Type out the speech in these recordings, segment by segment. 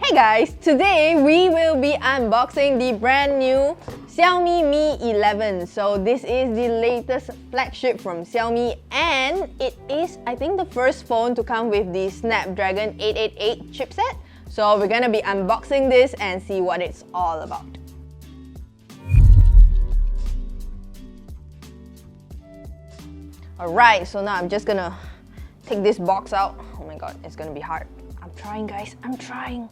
Hey guys, today we will be unboxing the brand new Xiaomi Mi 11. So this is the latest flagship from Xiaomi and it is, I think, the first phone to come with the Snapdragon 888 chipset. So we're gonna be unboxing this and see what it's all about. Alright, so now I'm just gonna take this box out. Oh my god, it's gonna be hard. I'm trying, guys, I'm trying.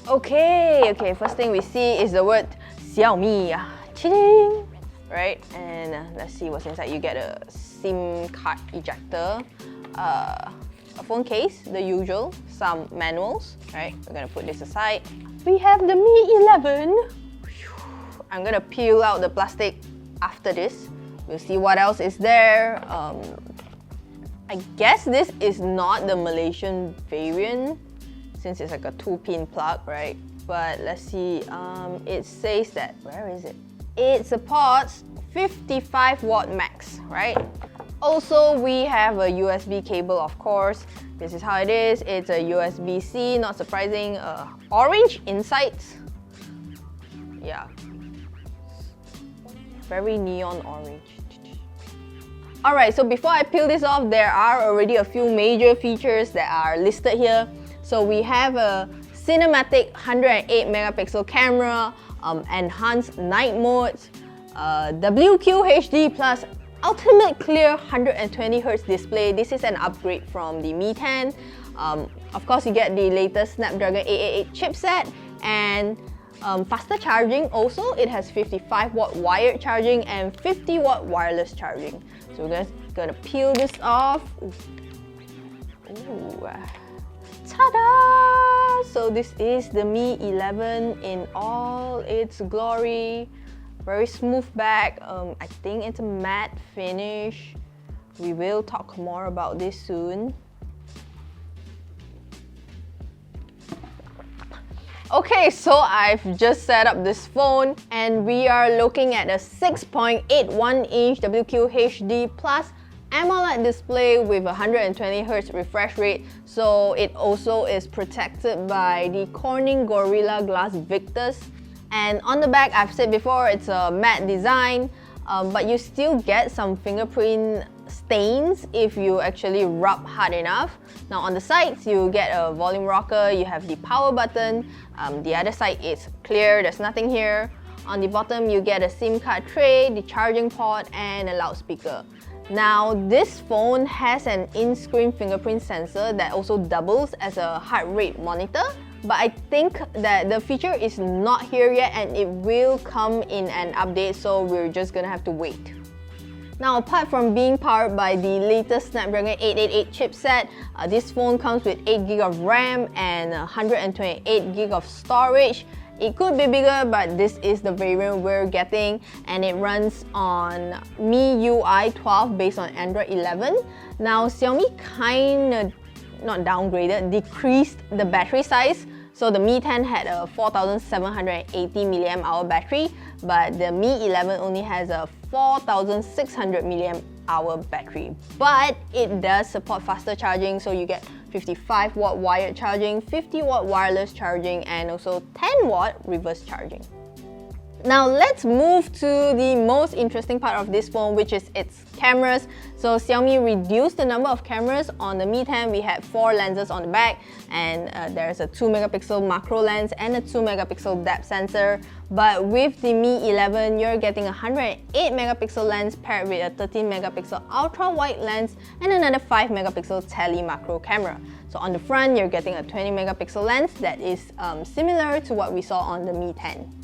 Okay, first thing we see is the word Xiaomi. Ching! Right, and let's see what's inside. You get a SIM card ejector, a phone case, the usual, some manuals, right? We're gonna put this aside. We have the Mi 11. I'm gonna peel out the plastic after this. We'll see what else is there. I guess this is not the Malaysian variant since it's like a 2-pin plug, right? But let's see, it says that, where is it? It supports 55 watt max, right? Also, we have a USB cable, of course. This is how it is. It's a USB-C, not surprising. Orange insides. Yeah. Very neon orange. Alright, so before I peel this off, there are already a few major features that are listed here. So we have a cinematic 108 megapixel camera, enhanced night mode, WQHD plus ultimate clear 120Hz display. This is an upgrade from the Mi 10. Of course, you get the latest Snapdragon 888 chipset and faster charging. Also, it has 55 watt wired charging and 50 watt wireless charging. So we're just gonna peel this off. Ooh. Ta-da! So this is the Mi 11 in all its glory. Very smooth back. I think it's a matte finish. We will talk more about this soon. Okay, so I've just set up this phone and we are looking at a 6.81-inch WQHD plus AMOLED display with 120Hz refresh rate. So it also is protected by the Corning Gorilla Glass Victus. And on the back, I've said before, it's a matte design, but you still get some fingerprint stains if you actually rub hard enough. Now on the sides, you get a volume rocker, you have the power button. The other side is clear, there's nothing here. On the bottom, you get a SIM card tray, the charging port, and a loudspeaker. Now, this phone has an in-screen fingerprint sensor that also doubles as a heart rate monitor. But I think that the feature is not here yet and it will come in an update, so we're just gonna have to wait. Now, apart from being powered by the latest Snapdragon 888 chipset, this phone comes with 8GB of RAM and 128GB of storage. It could be bigger, but this is the variant we're getting and it runs on MIUI 12 based on Android 11. Now, Xiaomi kinda, not downgraded, decreased the battery size. So the Mi 10 had a 4780 mAh battery, but the Mi 11 only has a 4600 mAh battery. But it does support faster charging, so you get 55 watt wired charging, 50 watt wireless charging, and also 10 watt reverse charging. Now let's move to the most interesting part of this phone, which is its cameras. So Xiaomi reduced the number of cameras. On the Mi 10, we had 4 lenses on the back, and there's a 2 megapixel macro lens and a 2 megapixel depth sensor. But with the Mi 11, you're getting a 108 megapixel lens paired with a 13 megapixel ultra wide lens and another 5 megapixel tele macro camera. So on the front, you're getting a 20 megapixel lens that is similar to what we saw on the Mi 10.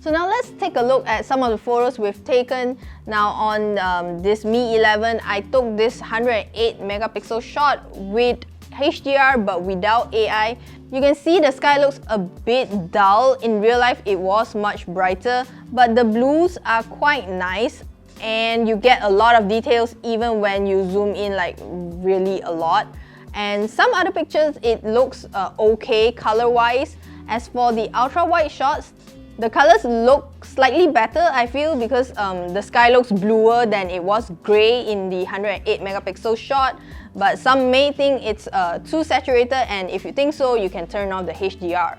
So now let's take a look at some of the photos we've taken. Now on this Mi 11, I took this 108 megapixel shot with HDR but without AI. You can see the sky looks a bit dull. In real life, it was much brighter, but the blues are quite nice and you get a lot of details even when you zoom in like really a lot. And some other pictures, it looks okay color-wise. As for the ultra-wide shots, The colors look slightly better, I feel, because the sky looks bluer than it was grey in the 108 megapixel shot. But some may think it's too saturated, and if you think so, you can turn off the HDR.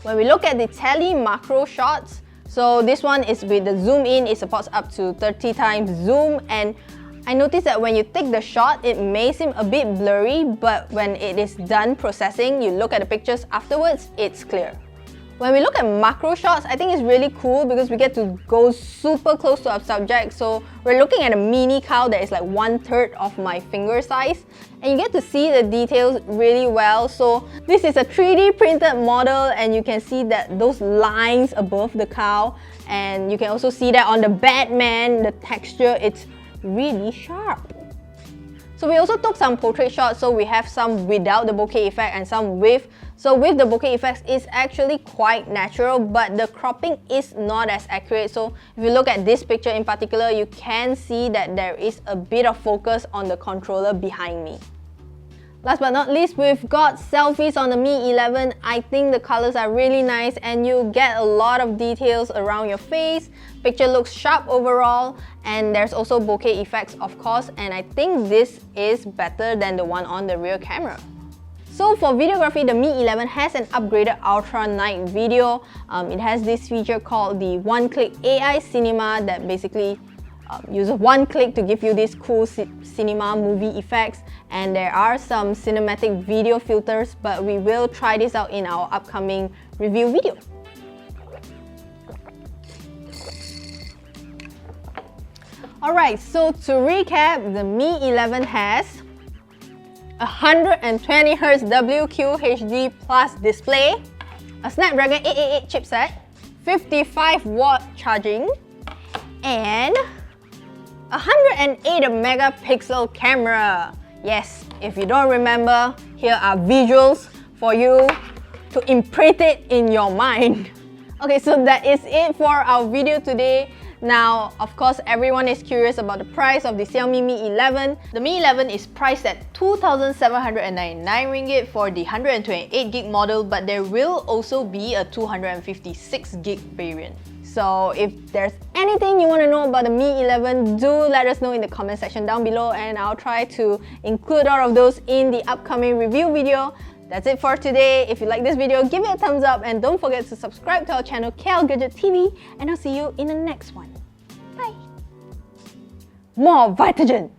When we look at the tele macro shots, so this one is with the zoom in, it supports up to 30 times zoom, and I noticed that when you take the shot, it may seem a bit blurry, but when it is done processing, you look at the pictures afterwards, it's clear. When we look at macro shots, I think it's really cool because we get to go super close to our subject. So we're looking at a mini cow that is like 1/3 of my finger size, and you get to see the details really well. So this is a 3D printed model, and you can see that those lines above the cow, and you can also see that on the Batman, the texture, it's really sharp. So we also took some portrait shots, so we have some without the bokeh effect and some with. So with the bokeh effects, it's actually quite natural, but the cropping is not as accurate. So if you look at this picture in particular, you can see that there is a bit of focus on the controller behind me. Last but not least, we've got selfies on the Mi 11. I think the colors are really nice and you get a lot of details around your face. Picture looks sharp overall, and there's also bokeh effects, of course, and I think this is better than the one on the rear camera. So for videography, the Mi 11 has an upgraded ultra night video. It has this feature called the one-click AI cinema that basically uses one click to give you these cool cinema movie effects, and there are some cinematic video filters, but we will try this out in our upcoming review video. Alright, so to recap, the Mi 11 has 120Hz WQHD Plus display, a Snapdragon 888 chipset, 55-watt charging, and 108 megapixel camera. Yes, if you don't remember, here are visuals for you to imprint it in your mind. Okay, so that is it for our video today. Now, of course, everyone is curious about the price of the Xiaomi Mi 11. The Mi 11 is priced at 2,799 ringgit for the 128GB model, but there will also be a 256GB variant. So if there's anything you want to know about the Mi 11, do let us know in the comment section down below, and I'll try to include all of those in the upcoming review video. That's it for today. If you like this video, give it a thumbs up and don't forget to subscribe to our channel KLGadgetTV, and I'll see you in the next one. Bye! More Vitagen!